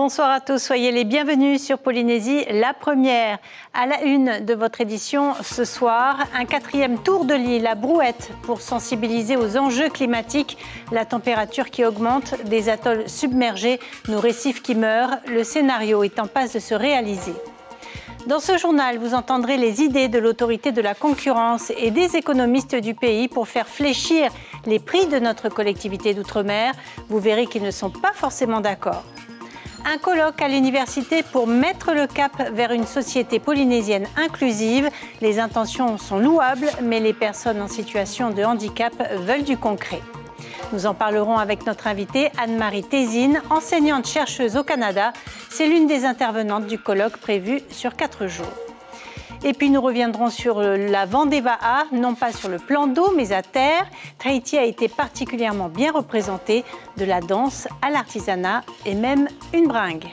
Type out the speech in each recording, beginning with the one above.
Bonsoir à tous, soyez les bienvenus sur Polynésie, la première. À la une de votre édition ce soir, un 4e tour de l'île à Brouette pour sensibiliser aux enjeux climatiques. La température qui augmente, des atolls submergés, nos récifs qui meurent. Le scénario est en passe de se réaliser. Dans ce journal, vous entendrez les idées de l'autorité de la concurrence et des économistes du pays pour faire fléchir les prix de notre collectivité d'outre-mer. Vous verrez qu'ils ne sont pas forcément d'accord. Un colloque à l'université pour mettre le cap vers une société polynésienne inclusive. Les intentions sont louables, mais les personnes en situation de handicap veulent du concret. Nous en parlerons avec notre invitée Anne-Marie Tézine, enseignante-chercheuse au Canada. C'est l'une des intervenantes du colloque prévu sur 4 jours. Et puis nous reviendrons sur la Vendée-Va'a, non pas sur le plan d'eau, mais à terre. Tahiti a été particulièrement bien représenté, de la danse à l'artisanat et même une bringue.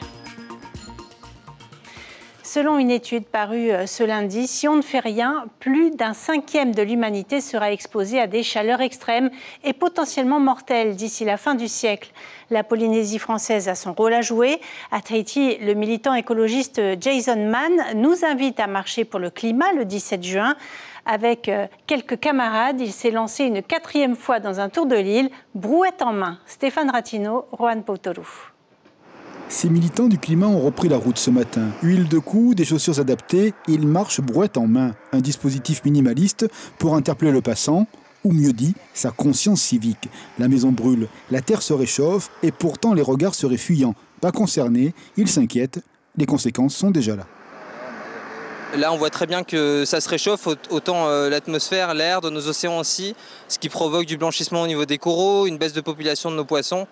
Selon une étude parue ce lundi, si on ne fait rien, plus d'un 5e de l'humanité sera exposé à des chaleurs extrêmes et potentiellement mortelles d'ici la fin du siècle. La Polynésie française a son rôle à jouer. À Tahiti, le militant écologiste Jason Mann nous invite à marcher pour le climat le 17 juin. Avec quelques camarades, il s'est lancé une 4e fois dans un tour de l'île, brouette en main. Stéphane Ratino, Rohan Poutoulou. Ces militants du climat ont repris la route ce matin. Huile de cou, des chaussures adaptées, ils marchent brouette en main. Un dispositif minimaliste pour interpeller le passant, ou mieux dit, sa conscience civique. La maison brûle, la terre se réchauffe et pourtant les regards seraient fuyants. Pas concernés, ils s'inquiètent, les conséquences sont déjà là. Là, on voit très bien que ça se réchauffe, autant l'atmosphère, l'air, de nos océans aussi, ce qui provoque du blanchissement au niveau des coraux, une baisse de population de nos poissons.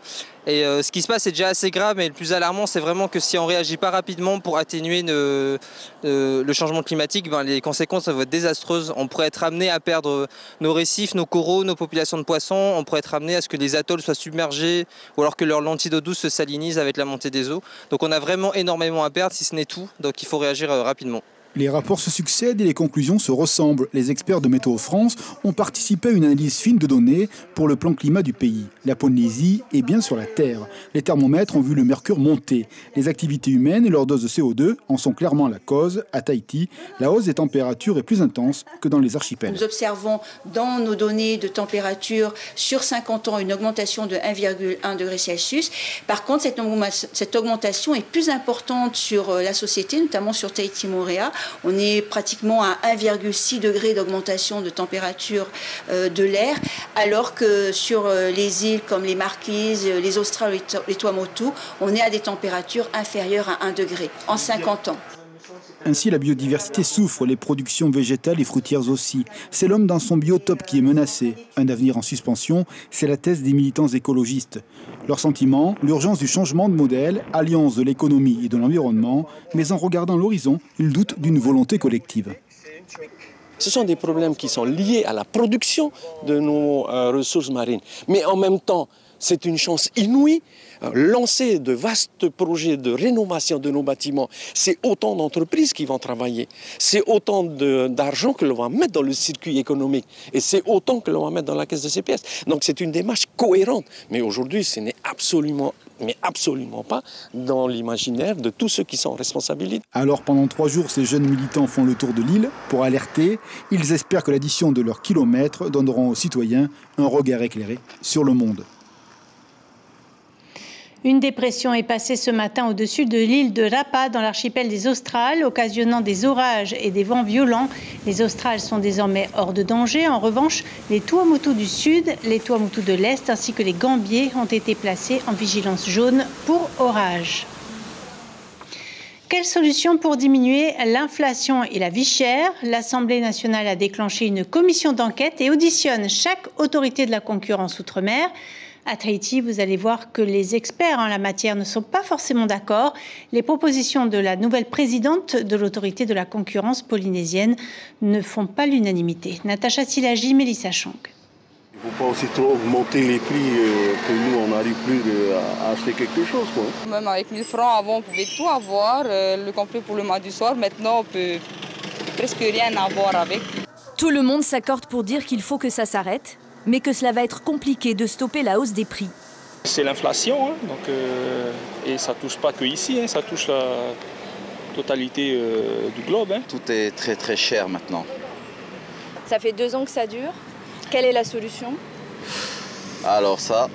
Et ce qui se passe est déjà assez grave, mais le plus alarmant, c'est vraiment que si on ne réagit pas rapidement pour atténuer le changement climatique, les conséquences vont être désastreuses. On pourrait être amené à perdre nos récifs, nos coraux, nos populations de poissons. On pourrait être amené à ce que les atolls soient submergés ou alors que leurs lentilles d'eau douce se salinisent avec la montée des eaux. Donc on a vraiment énormément à perdre, si ce n'est tout. Donc il faut réagir rapidement. Les rapports se succèdent et les conclusions se ressemblent. Les experts de Météo France ont participé à une analyse fine de données pour le plan climat du pays. La Polynésie est bien sur la Terre. Les thermomètres ont vu le mercure monter. Les activités humaines et leur dose de CO2 en sont clairement la cause. À Tahiti, la hausse des températures est plus intense que dans les archipels. Nous observons dans nos données de température sur 50 ans une augmentation de 1,1 degré Celsius. Par contre, cette augmentation est plus importante sur la société, notamment sur Tahiti-Moorea. On est pratiquement à 1,6 degré d'augmentation de température de l'air, alors que sur les îles comme les Marquises, les Australes, les Tuamotu, on est à des températures inférieures à 1 degré en 50 ans. Ainsi, la biodiversité souffre, les productions végétales et fruitières aussi. C'est l'homme dans son biotope qui est menacé. Un avenir en suspension, c'est la thèse des militants écologistes. Leur sentiment, l'urgence du changement de modèle, alliance de l'économie et de l'environnement, mais en regardant l'horizon, ils doutent d'une volonté collective. Ce sont des problèmes qui sont liés à la production de nos ressources marines. Mais en même temps, c'est une chance inouïe. Lancer de vastes projets de rénovation de nos bâtiments, c'est autant d'entreprises qui vont travailler, c'est autant d'argent que l'on va mettre dans le circuit économique et c'est autant que l'on va mettre dans la caisse de CPS. Donc c'est une démarche cohérente. Mais aujourd'hui, ce n'est absolument pas dans l'imaginaire de tous ceux qui sont en responsabilité. Alors pendant 3 jours, ces jeunes militants font le tour de l'île pour alerter. Ils espèrent que l'addition de leurs kilomètres donneront aux citoyens un regard éclairé sur le monde. Une dépression est passée ce matin au-dessus de l'île de Rapa dans l'archipel des Australes, occasionnant des orages et des vents violents. Les Australes sont désormais hors de danger. En revanche, les Tuamotu du sud, les Tuamotu de l'est ainsi que les Gambiers ont été placés en vigilance jaune pour orage. Quelle solution pour diminuer l'inflation et la vie chère? L'Assemblée nationale a déclenché une commission d'enquête et auditionne chaque autorité de la concurrence outre-mer. À Tahiti, vous allez voir que les experts en la matière ne sont pas forcément d'accord. Les propositions de la nouvelle présidente de l'autorité de la concurrence polynésienne ne font pas l'unanimité. Natacha Silagi, Mélissa Chang. Il ne faut pas aussi trop augmenter les prix que nous, on n'arrive plus à acheter quelque chose, quoi. Même avec 1000 francs, avant, on pouvait tout avoir, le complet pour le mois du soir. Maintenant, on peut presque rien avoir avec. Tout le monde s'accorde pour dire qu'il faut que ça s'arrête, mais que cela va être compliqué de stopper la hausse des prix. C'est l'inflation, et ça ne touche pas que ici, ça touche la totalité du globe. Tout est très très cher maintenant. Ça fait 2 ans que ça dure. Quelle est la solution? Alors ça,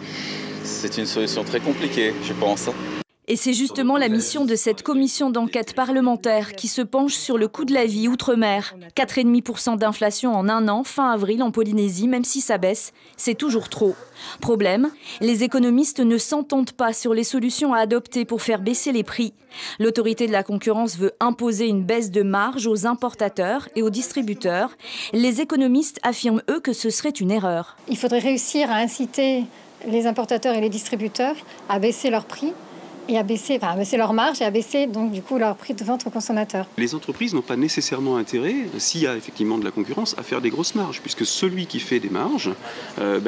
c'est une solution très compliquée, je pense. Et c'est justement la mission de cette commission d'enquête parlementaire qui se penche sur le coût de la vie outre-mer. 4,5% d'inflation en 1 an, fin avril en Polynésie, même si ça baisse, c'est toujours trop. Problème, les économistes ne s'entendent pas sur les solutions à adopter pour faire baisser les prix. L'autorité de la concurrence veut imposer une baisse de marge aux importateurs et aux distributeurs. Les économistes affirment, eux, que ce serait une erreur. Il faudrait réussir à inciter les importateurs et les distributeurs à baisser leurs prix et à baisser leur marge et à baisser donc du coup leur prix de vente aux consommateurs. Les entreprises n'ont pas nécessairement intérêt, s'il y a effectivement de la concurrence, à faire des grosses marges, puisque celui qui fait des marges,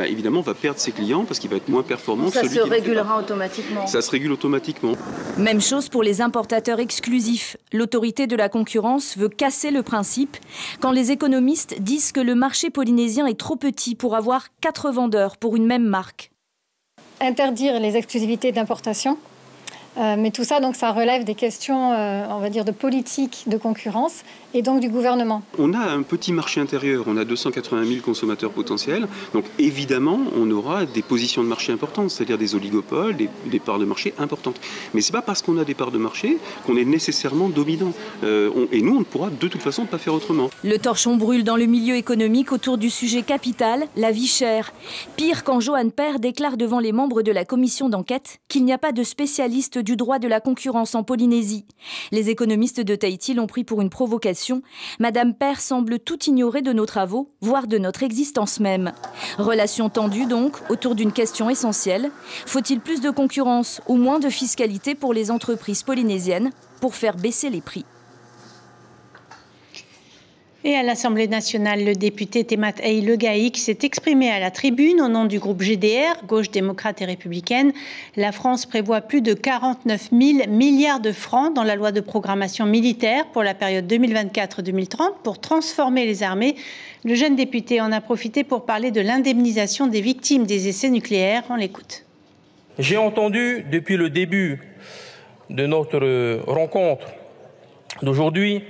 évidemment, va perdre ses clients parce qu'il va être moins performant que celui qui... Ça se régulera automatiquement. Ça se régule automatiquement. Même chose pour les importateurs exclusifs. L'autorité de la concurrence veut casser le principe quand les économistes disent que le marché polynésien est trop petit pour avoir 4 vendeurs pour une même marque. Interdire les exclusivités d'importation. Mais tout ça, donc, ça relève des questions, on va dire, de politique de concurrence et donc du gouvernement. On a un petit marché intérieur, on a 280 000 consommateurs potentiels. Donc évidemment, on aura des positions de marché importantes, c'est-à-dire des oligopoles, des parts de marché importantes. Mais ce n'est pas parce qu'on a des parts de marché qu'on est nécessairement dominant. Et nous, on ne pourra de toute façon pas faire autrement. Le torchon brûle dans le milieu économique autour du sujet capital, la vie chère. Pire quand Johan Père déclare devant les membres de la commission d'enquête qu'il n'y a pas de spécialiste du droit de la concurrence en Polynésie. Les économistes de Tahiti l'ont pris pour une provocation. Madame Père semble tout ignorer de nos travaux, voire de notre existence même. Relation tendue donc, autour d'une question essentielle. Faut-il plus de concurrence ou moins de fiscalité pour les entreprises polynésiennes pour faire baisser les prix ? Et à l'Assemblée nationale, le député Temat Ei Legaïc s'est exprimé à la tribune au nom du groupe GDR, Gauche démocrate et républicaine. La France prévoit plus de 49 000 milliards de francs dans la loi de programmation militaire pour la période 2024-2030 pour transformer les armées. Le jeune député en a profité pour parler de l'indemnisation des victimes des essais nucléaires. On l'écoute. J'ai entendu depuis le début de notre rencontre d'aujourd'hui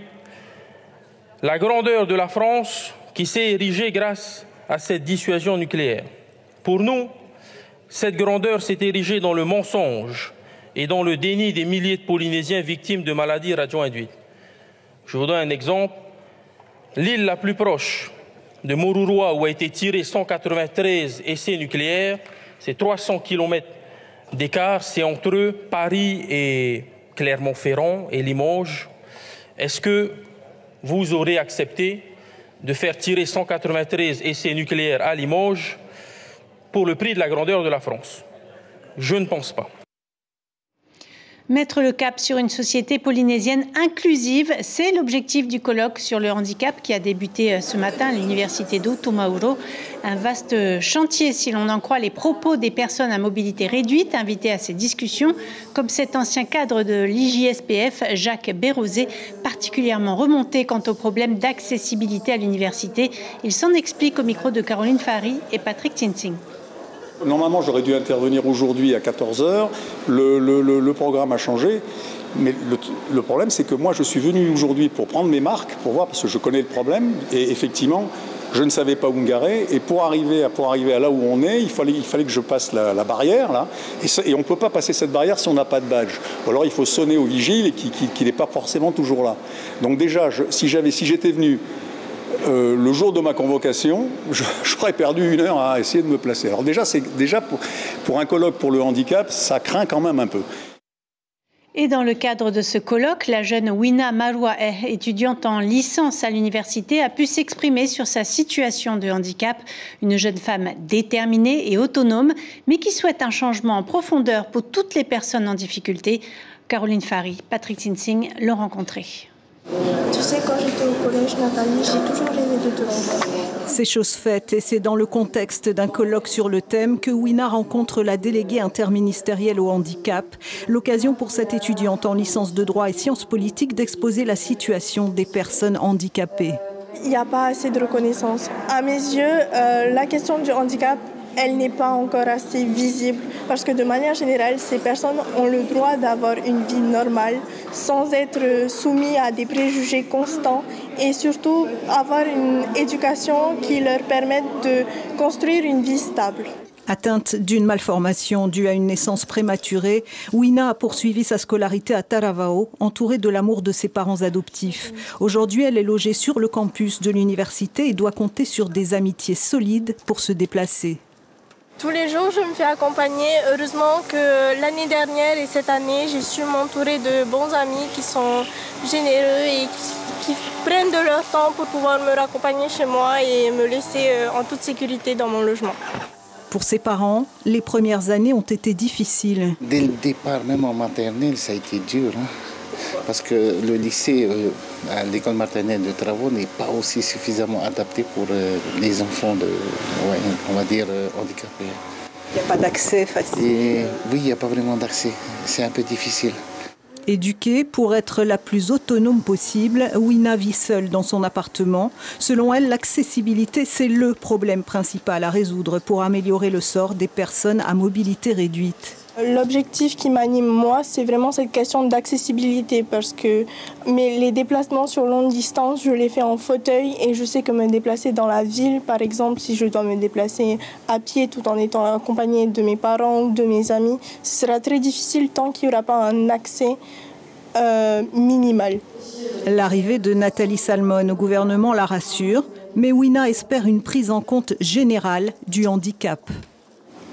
la grandeur de la France qui s'est érigée grâce à cette dissuasion nucléaire. Pour nous, cette grandeur s'est érigée dans le mensonge et dans le déni des milliers de Polynésiens victimes de maladies radio-induites. Je vous donne un exemple. L'île la plus proche de Moruroa, où a été tiré 193 essais nucléaires, c'est 300 km d'écart, c'est entre Paris et Clermont-Ferrand et Limoges. Est-ce que vous aurez accepté de faire tirer 193 essais nucléaires à Limoges pour le prix de la grandeur de la France? Je ne pense pas. Mettre le cap sur une société polynésienne inclusive, c'est l'objectif du colloque sur le handicap qui a débuté ce matin à l'université d'Otumauro. Un vaste chantier si l'on en croit les propos des personnes à mobilité réduite invitées à ces discussions, comme cet ancien cadre de l'IJSPF, Jacques Bérosé, particulièrement remonté quant au problème d'accessibilité à l'université. Il s'en explique au micro de Caroline Fary et Patrick Tinsing. Normalement, j'aurais dû intervenir aujourd'hui à 14h. Le programme a changé. Mais le problème, c'est que moi, je suis venu aujourd'hui pour prendre mes marques, pour voir, parce que je connais le problème. Et effectivement, je ne savais pas où me garer. Et pour arriver à là où on est, il fallait que je passe la barrière, là. Et on ne peut pas passer cette barrière si on n'a pas de badge. Ou alors, il faut sonner au vigile et qui n'est pas forcément toujours là. Donc déjà, si j'étais venu le jour de ma convocation, j'aurais perdu 1 heure à essayer de me placer. Alors déjà pour un colloque pour le handicap, ça craint quand même un peu. Et dans le cadre de ce colloque, la jeune Wina Maruae, étudiante en licence à l'université, a pu s'exprimer sur sa situation de handicap. Une jeune femme déterminée et autonome, mais qui souhaite un changement en profondeur pour toutes les personnes en difficulté. Caroline Fary, Patrick Tinsing l'ont rencontrée. Tu sais, quand j'étais au collège, Nathalie, j'ai toujours rêvé de te rencontrer. C'est chose faite et c'est dans le contexte d'un colloque sur le thème que Wina rencontre la déléguée interministérielle au handicap. L'occasion pour cette étudiante en licence de droit et sciences politiques d'exposer la situation des personnes handicapées. Il n'y a pas assez de reconnaissance. À mes yeux, la question du handicap elle n'est pas encore assez visible parce que de manière générale, ces personnes ont le droit d'avoir une vie normale sans être soumis à des préjugés constants et surtout avoir une éducation qui leur permette de construire une vie stable. Atteinte d'une malformation due à une naissance prématurée, Wina a poursuivi sa scolarité à Taravao, entourée de l'amour de ses parents adoptifs. Aujourd'hui, elle est logée sur le campus de l'université et doit compter sur des amitiés solides pour se déplacer. Tous les jours, je me fais accompagner. Heureusement que l'année dernière et cette année, j'ai su m'entourer de bons amis qui sont généreux et qui prennent de leur temps pour pouvoir me raccompagner chez moi et me laisser en toute sécurité dans mon logement. Pour ses parents, les premières années ont été difficiles. Dès le départ, même en maternelle, ça a été dur. Parce que le lycée, l'école maternelle de Taravao n'est pas aussi suffisamment adapté pour les enfants on va dire, handicapés. Il n'y a pas d'accès facile. Oui, il n'y a pas vraiment d'accès. C'est un peu difficile. Éduquée pour être la plus autonome possible, Wina vit seule dans son appartement. Selon elle, l'accessibilité, c'est le problème principal à résoudre pour améliorer le sort des personnes à mobilité réduite. L'objectif qui m'anime, moi, c'est vraiment cette question d'accessibilité parce que les déplacements sur longue distance, je les fais en fauteuil et je sais que me déplacer dans la ville, par exemple, si je dois me déplacer à pied tout en étant accompagnée de mes parents ou de mes amis, ce sera très difficile tant qu'il n'y aura pas un accès minimal. L'arrivée de Nathalie Salmon au gouvernement la rassure, mais Wina espère une prise en compte générale du handicap.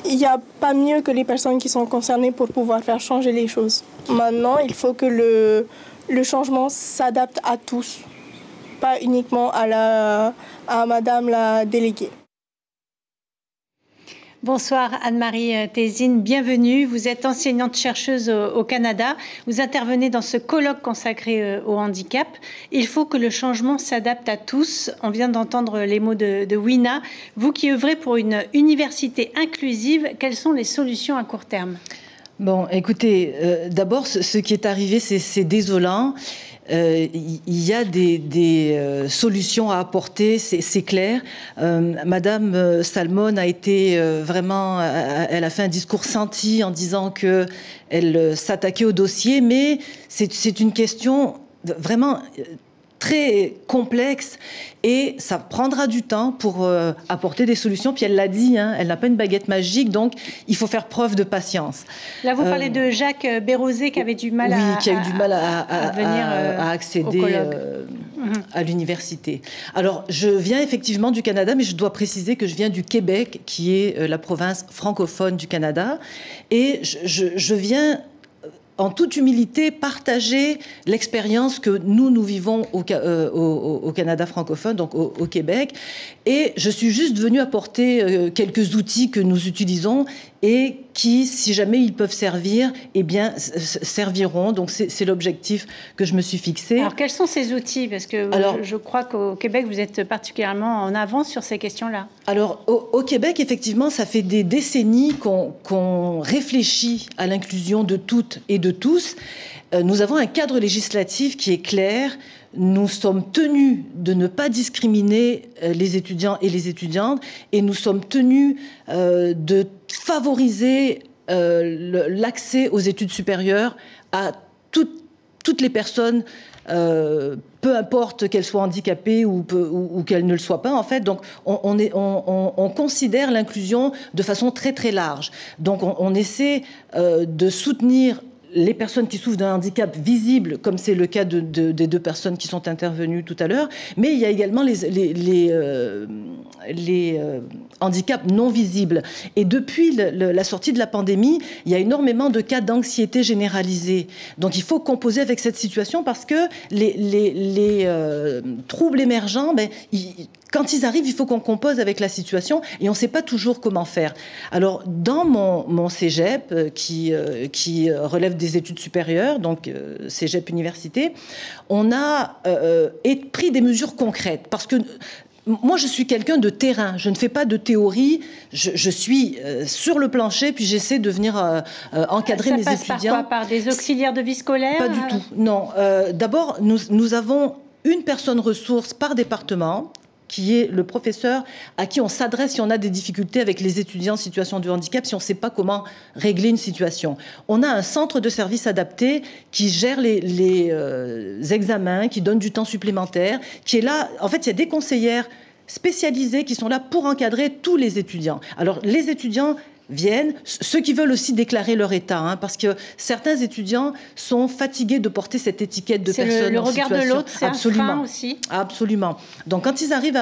Il n'y a pas mieux que les personnes qui sont concernées pour pouvoir faire changer les choses. Maintenant, il faut que le changement s'adapte à tous, pas uniquement à Madame la déléguée. Bonsoir Anne-Marie Tézine, bienvenue. Vous êtes enseignante-chercheuse au Canada. Vous intervenez dans ce colloque consacré au handicap. Il faut que le changement s'adapte à tous. On vient d'entendre les mots de Wina. Vous qui œuvrez pour une université inclusive, quelles sont les solutions à court terme ? Bon, écoutez, d'abord, ce qui est arrivé, c'est désolant. Il y a des solutions à apporter, c'est clair. Madame Salmon a été vraiment, elle a fait un discours senti en disant qu'elle s'attaquait au dossier, mais c'est une question vraiment très complexe et ça prendra du temps pour apporter des solutions. Puis elle l'a dit, elle n'a pas une baguette magique, donc il faut faire preuve de patience. Là, vous parlez de Jacques Bérosé qui avait du mal à accéder à l'université. Alors, je viens effectivement du Canada, mais je dois préciser que je viens du Québec, qui est la province francophone du Canada, et je viens en toute humilité, partager l'expérience que nous vivons au Canada francophone, donc au Québec. Et je suis juste venue apporter quelques outils que nous utilisons et qui, si jamais ils peuvent servir, eh bien, serviront. Donc, c'est l'objectif que je me suis fixé. Alors, quels sont ces outils ? Parce que je crois qu'au Québec, vous êtes particulièrement en avance sur ces questions-là. Alors, au Québec, effectivement, ça fait des décennies qu'on réfléchit à l'inclusion de toutes et de tous. Nous avons un cadre législatif qui est clair. Nous sommes tenus de ne pas discriminer les étudiants et les étudiantes et nous sommes tenus de favoriser l'accès aux études supérieures à toutes les personnes, peu importe qu'elles soient handicapées ou qu'elles ne le soient pas, en fait. Donc, on considère l'inclusion de façon très, très large. Donc, on essaie de soutenir les personnes qui souffrent d'un handicap visible, comme c'est le cas des deux personnes qui sont intervenues tout à l'heure, mais il y a également les handicaps non visibles. Et depuis la sortie de la pandémie, il y a énormément de cas d'anxiété généralisée. Donc il faut composer avec cette situation parce que les troubles émergents, quand ils arrivent, il faut qu'on compose avec la situation et on ne sait pas toujours comment faire. Alors, dans mon cégep, qui relève des études supérieures, donc cégep université, on a pris des mesures concrètes parce que moi, je suis quelqu'un de terrain. Je ne fais pas de théorie. Je suis sur le plancher, puis j'essaie de venir encadrer mes étudiants. Ça passe par quoi ? Par des auxiliaires de vie scolaire ? Pas du tout, non. D'abord, nous avons une personne ressource par département qui est le professeur à qui on s'adresse si on a des difficultés avec les étudiants en situation de handicap, si on ne sait pas comment régler une situation. On a un centre de services adapté qui gère les examens, qui donne du temps supplémentaire, qui est là. En fait, il y a des conseillères spécialisées qui sont là pour encadrer tous les étudiants. Alors, les étudiants viennent, ceux qui veulent aussi déclarer leur état, parce que certains étudiants sont fatigués de porter cette étiquette de personne le en regard situation. de l'autre, c'est Absolument. un frein aussi. Absolument. Donc quand ils arrivent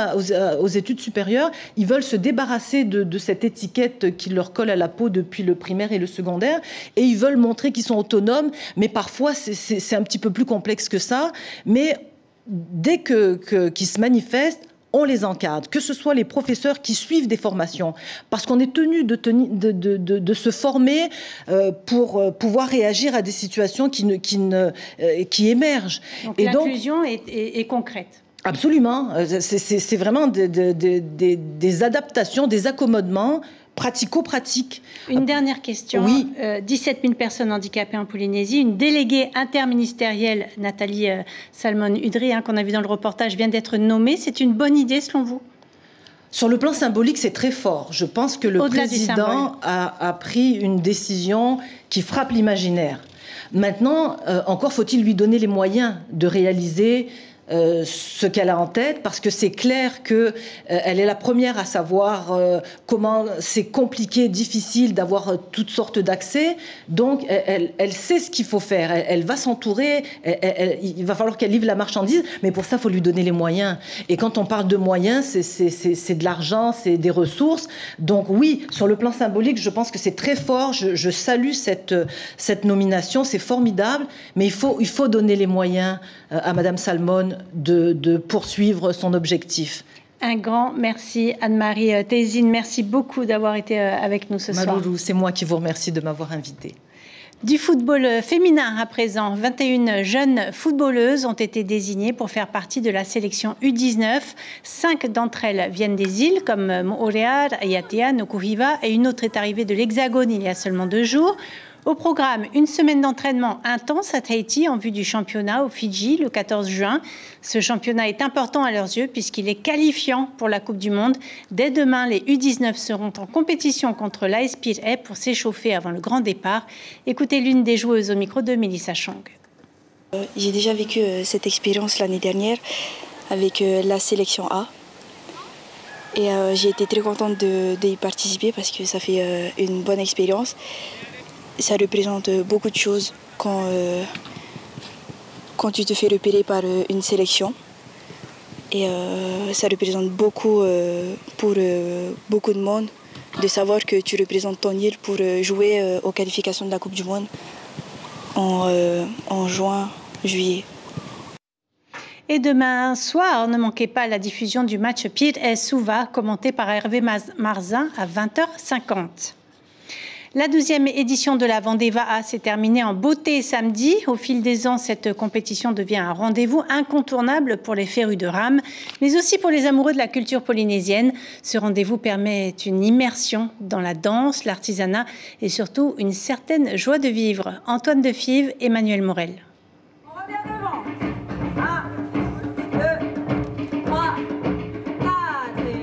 aux études supérieures, ils veulent se débarrasser de cette étiquette qui leur colle à la peau depuis le primaire et le secondaire, et ils veulent montrer qu'ils sont autonomes, mais parfois c'est un petit peu plus complexe que ça. Mais dès qu'ils se manifestent, on les encadre, que ce soit les professeurs qui suivent des formations, parce qu'on est tenu de se former pour pouvoir réagir à des situations qui émergent. Donc l'inclusion est concrète. Absolument. C'est vraiment des adaptations, des accommodements pratico-pratiques. Une dernière question. Oui. 17 000 personnes handicapées en Polynésie. Une déléguée interministérielle, Nathalie Salmon-Udry, qu'on a vu dans le reportage, vient d'être nommée. C'est une bonne idée selon vous ? Sur le plan symbolique, c'est très fort. Je pense que le président a pris une décision qui frappe l'imaginaire. Maintenant, encore faut-il lui donner les moyens de réaliser ce qu'elle a en tête, parce que c'est clair qu'elle est la première à savoir comment c'est compliqué, difficile d'avoir toutes sortes d'accès. Donc, elle sait ce qu'il faut faire. Elle va s'entourer. Il va falloir qu'elle livre la marchandise, mais pour ça, il faut lui donner les moyens. Et quand on parle de moyens, c'est de l'argent, c'est des ressources. Donc oui, sur le plan symbolique, je pense que c'est très fort. Je salue cette nomination, c'est formidable, mais il faut donner les moyens à Madame Salmon de poursuivre son objectif. Un grand merci Anne-Marie Thézine. Merci beaucoup d'avoir été avec nous ce soir. Maloulou, c'est moi qui vous remercie de m'avoir invitée. Du football féminin à présent, 21 jeunes footballeuses ont été désignées pour faire partie de la sélection U19. 5 d'entre elles viennent des îles comme Moorea, Ayatea, Nukuhiva, et une autre est arrivée de l'Hexagone il y a seulement 2 jours. Au programme, une semaine d'entraînement intense à Tahiti en vue du championnat au Fidji le 14 juin. Ce championnat est important à leurs yeux puisqu'il est qualifiant pour la Coupe du Monde. Dès demain, les U19 seront en compétition contre l'AS Pirée pour s'échauffer avant le grand départ. Écoutez l'une des joueuses au micro de Mélissa Chong. J'ai déjà vécu cette expérience l'année dernière avec la sélection A. Et j'ai été très contente d'y participer parce que ça fait une bonne expérience. Ça représente beaucoup de choses quand tu te fais repérer par une sélection. Et ça représente beaucoup pour beaucoup de monde de savoir que tu représentes ton île pour jouer aux qualifications de la Coupe du Monde en juin, juillet. Et demain soir, ne manquez pas la diffusion du match Pirée-Suva commenté par Hervé Marzin à 20h50. La 12e édition de la Vendée Va'a s'est terminée en beauté samedi. Au fil des ans, cette compétition devient un rendez-vous incontournable pour les férus de rame, mais aussi pour les amoureux de la culture polynésienne. Ce rendez-vous permet une immersion dans la danse, l'artisanat et surtout une certaine joie de vivre. Antoine Defive, Emmanuel Morel.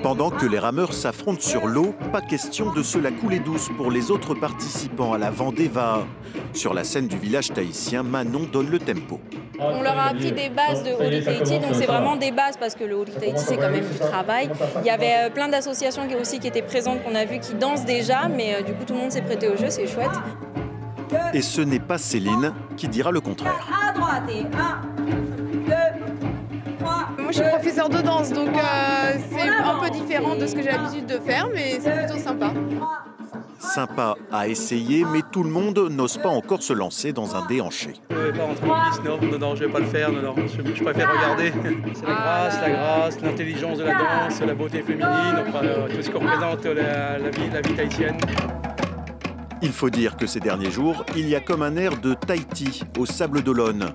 Pendant que les rameurs s'affrontent sur l'eau, pas question de se la couler douce pour les autres participants à la Vendée Va'a. Sur la scène du village tahitien, Manon donne le tempo. On leur a appris des bases de Hori Tahiti, donc c'est vraiment des bases parce que le Hori Tahiti c'est quand même du travail. Il y avait plein d'associations aussi qui étaient présentes, qu'on a vu qui dansent déjà, mais du coup tout le monde s'est prêté au jeu, c'est chouette. Et ce n'est pas Céline qui dira le contraire. À droite et 1, 2, 3. Moi je suis professeure de danse, donc c'est un peu différent de ce que j'ai l'habitude de faire, mais c'est plutôt sympa. Sympa à essayer, mais tout le monde n'ose pas encore se lancer dans un déhanché. Je ne vais pas rentrer en piste, non, je ne vais pas le faire, non, je préfère regarder. C'est la grâce, l'intelligence de la danse, la beauté féminine, enfin, tout ce que représente la vie tahitienne. Il faut dire que ces derniers jours, il y a comme un air de Tahiti aux Sables d'Olonne.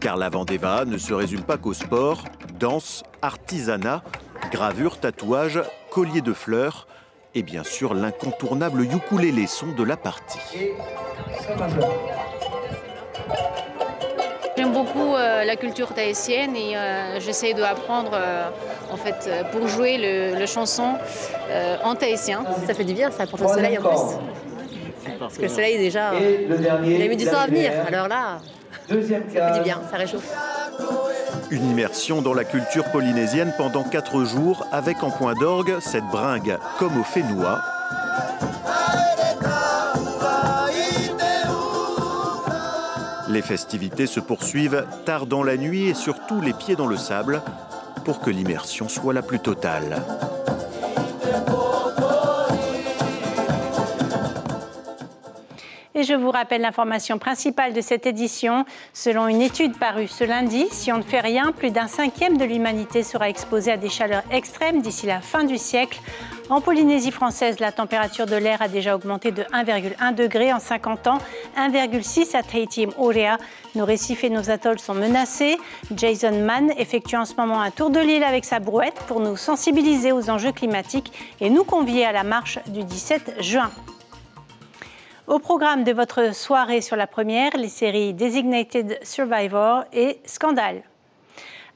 Car la Vendée Va'a ne se résume pas qu'au sport, danse, artisanat, gravure, tatouage, collier de fleurs et bien sûr l'incontournable ukulélé son de la partie. J'aime beaucoup la culture tahitienne et j'essaie d'apprendre en fait pour jouer le chanson en tahitien. Ça fait du bien, ça apporte le soleil en plus. Parce que le soleil déjà, il a mis du temps à venir. Alors là, ça fait du bien, ça réchauffe. Une immersion dans la culture polynésienne pendant 4 jours avec en point d'orgue cette bringue comme au Fénois. Les festivités se poursuivent tard dans la nuit et surtout les pieds dans le sable pour que l'immersion soit la plus totale. Et je vous rappelle l'information principale de cette édition. Selon une étude parue ce lundi, si on ne fait rien, plus d'un 1/5 de l'humanité sera exposée à des chaleurs extrêmes d'ici la fin du siècle. En Polynésie française, la température de l'air a déjà augmenté de 1,1 degré en 50 ans, 1,6 à Tahiti et Moorea. Nos récifs et nos atolls sont menacés. Jason Mann effectue en ce moment un tour de l'île avec sa brouette pour nous sensibiliser aux enjeux climatiques et nous convier à la marche du 17 juin. Au programme de votre soirée sur la première, les séries Designated Survivor et Scandale.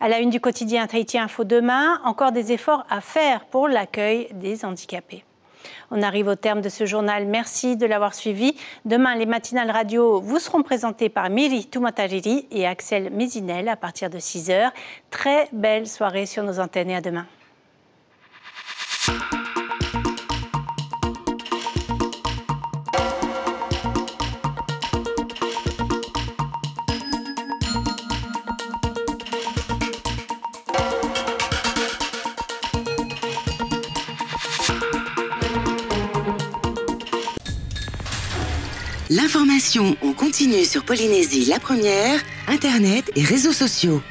À la une du quotidien Tahiti Info demain, encore des efforts à faire pour l'accueil des handicapés. On arrive au terme de ce journal. Merci de l'avoir suivi. Demain, les matinales radio vous seront présentées par Miri Tumatariri et Axel Mézinel à partir de 6h. Très belle soirée sur nos antennes et à demain. L'information en continu sur Polynésie la première, Internet et réseaux sociaux.